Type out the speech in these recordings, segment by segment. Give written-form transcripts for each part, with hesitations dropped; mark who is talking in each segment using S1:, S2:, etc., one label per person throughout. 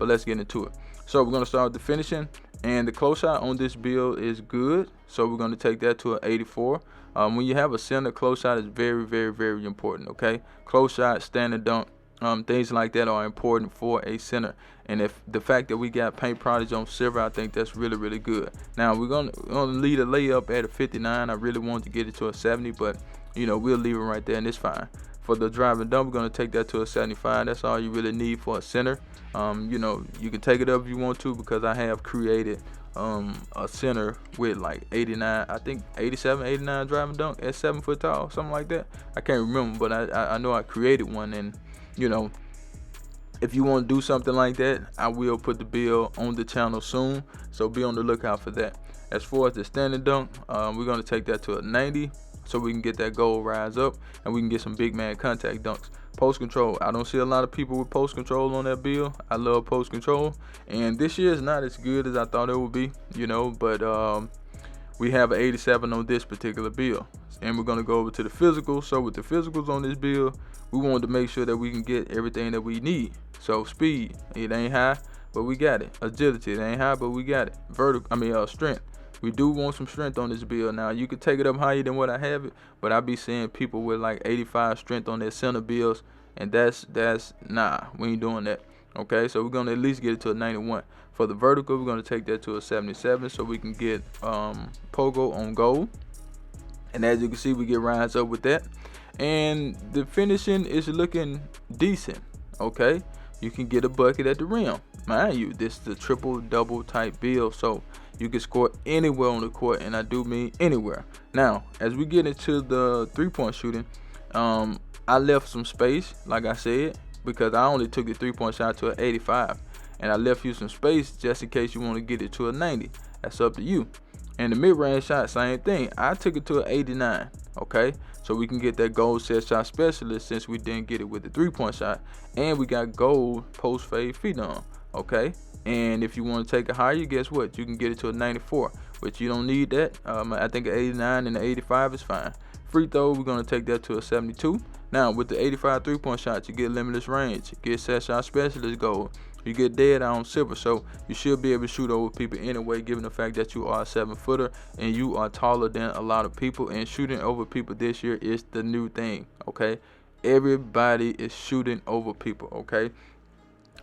S1: but let's get into it. So we're going to start with the finishing, and the close shot on this build is good, so we're going to take that to an 84. When you have a center, close shot is very, very, very important, okay? Close shot, standing dunk, things like that are important for a center. And if the fact that we got Paint Prodigy on silver, I think that's really, really good. Now we're gonna leave a layup at a 59. I really wanted to get it to a 70, but we'll leave it right there and it's fine. For the driving dunk, we're gonna take that to a 75. That's all you really need for a center. You can take it up if you want to, because I have created a center with like 89, I think 87, 89 driving dunk at 7 foot tall, something like that. I can't remember, but I know I created one. And if you want to do something like that, I will put the build on the channel soon, so be on the lookout for that. As far as the standing dunk, we're going to take that to a 90, so we can get that goal rise up and we can get some big man contact dunks. Post control, I don't see a lot of people with post control on that build. I love post control, and this year is not as good as I thought it would be, but we have an 87 on this particular build. And we're going to go over to the physical. So with the physicals on this build, we wanted to make sure that we can get everything that we need. So speed, it ain't high, but we got it. Agility, it ain't high, but we got it. Strength, we do want some strength on this build. Now you could take it up higher than what I have it, but I be seeing people with like 85 strength on their center builds, and that's nah, we ain't doing that. Okay, so we're gonna at least get it to a 91. For the vertical, we're gonna take that to a 77, so we can get Pogo on gold. And as you can see, we get rise up with that. And the finishing is looking decent, okay? You can get a bucket at the rim. Mind you, this is a triple-double type build, so you can score anywhere on the court, and I do mean anywhere. Now, as we get into the three-point shooting, I left some space, like I said, because I only took the three-point shot to an 85. And I left you some space just in case you want to get it to a 90. That's up to you. And the mid-range shot, same thing. I took it to an 89, okay? So we can get that gold set shot specialist, since we didn't get it with the three-point shot. And we got gold post-fade phenom, okay? And if you want to take it higher, guess what? You can get it to a 94, but you don't need that. I think an 89 and an 85 is fine. Free throw, we're going to take that to a 72. Now, with the 85 three-point shot, you get limitless range. You get set shot specialist gold. You get dead eye on silver, so you should be able to shoot over people anyway, given the fact that you are a 7-footer and you are taller than a lot of people. And shooting over people this year is the new thing, okay? Everybody is shooting over people, okay?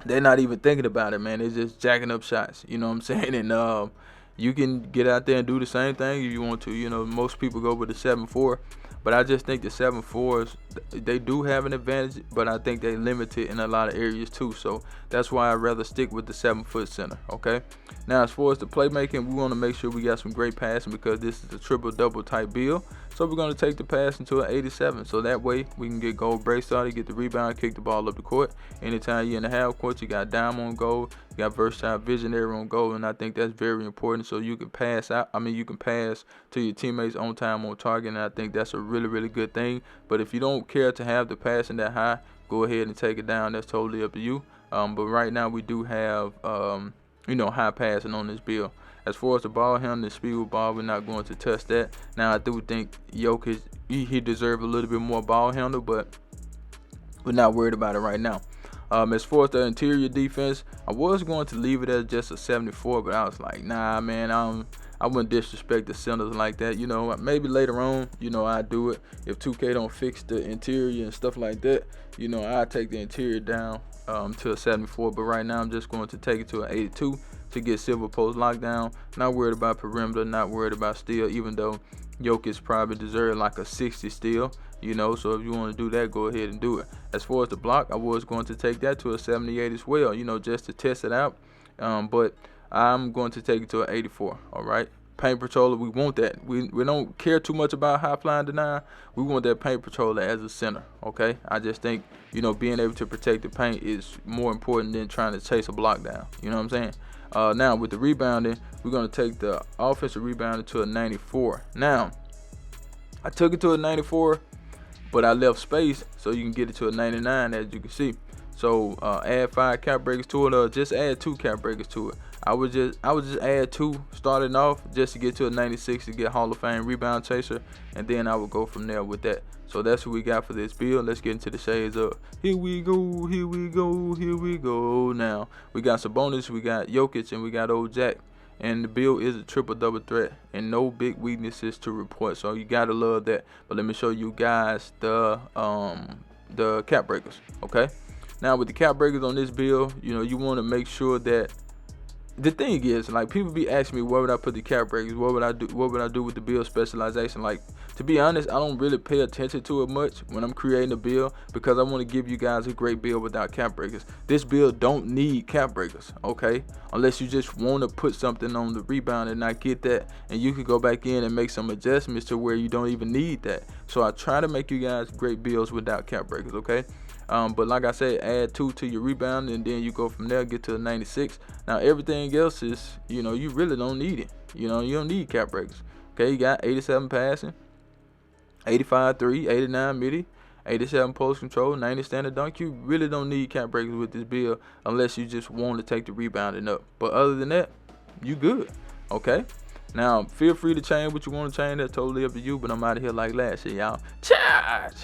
S1: They're not even thinking about it, man. They're just jacking up shots, you know what I'm saying? And you can get out there and do the same thing if you want to. Most people go with the 7-4. But I just think the 7-4s, they do have an advantage, but I think they limit it in a lot of areas too. So that's why I'd rather stick with the 7-foot center, okay? Now, as far as the playmaking, we want to make sure we got some great passing, because this is a triple-double type build. So we're going to take the passing to an 87. So that way we can get gold break started, get the rebound, kick the ball up the court. Anytime you're in the half court, you got dime on gold, you got versatile visionary on gold, and I think that's very important. So you can pass out. You can pass to your teammates on time, on target, and I think that's a really, really good thing. But if you don't care to have the passing that high, go ahead and take it down. That's totally up to you. But right now we do have high passing on this build. As far as the ball handling, the speed with ball, we're not going to touch that. Now, I do think Jokic, he deserves a little bit more ball handle, but we're not worried about it right now. As far as the interior defense, I was going to leave it as just a 74, but I was like, nah, man, I wouldn't disrespect the centers like that. Maybe later on, I do it. If 2K don't fix the interior and stuff like that, I take the interior down to a 74. But right now, I'm just going to take it to an 82 to get silver post lockdown. Not worried about perimeter, not worried about steal, even though Jokic probably deserves like a 60 steal. So if you want to do that, go ahead and do it. As far as the block, I was going to take that to a 78 as well, just to test it out. But I'm going to take it to an 84, all right? Paint Patroller, we want that. We don't care too much about high flying deny. We want that Paint Patroller as a center, okay? I just think, being able to protect the paint is more important than trying to chase a block down. You know what I'm saying? Now, with the rebounding, we're going to take the offensive rebounding to a 94. Now, I took it to a 94, but I left space so you can get it to a 99, as you can see. So add 5 cap breakers to it, or just add 2 cap breakers to it. I would just add 2 starting off just to get to a 96 to get Hall of Fame rebound chaser, and then I would go from there with that. So that's what we got for this build. Let's get into the shades up. Here we go, here we go, here we go. Now we got Sabonis, we got Jokic, and we got old Jack. And the build is a triple double threat and no big weaknesses to report. So you gotta love that. But let me show you guys the cap breakers. Okay. Now with the cap breakers on this build, you want to make sure that the thing is, like, people be asking me where would I put the cap breakers, what would I do with the build specialization. Like, to be honest, I don't really pay attention to it much when I'm creating a build, because I want to give you guys a great build without cap breakers. This build don't need cap breakers, okay, unless you just want to put something on the rebound and not get that, and you could go back in and make some adjustments to where you don't even need that. So I try to make you guys great builds without cap breakers, okay. But like I said, add 2 to your rebound, and then you go from there, get to a 96. Now everything else is, you really don't need it. You don't need cap breakers. Okay, you got 87 passing, 85 3, 89 midi, 87 post control, 90 standard dunk. You really don't need cap breakers with this build unless you just want to take the rebounding up. But other than that, you good. Okay. Now feel free to change what you want to change. That's totally up to you. But I'm out of here like last year, y'all. Charge.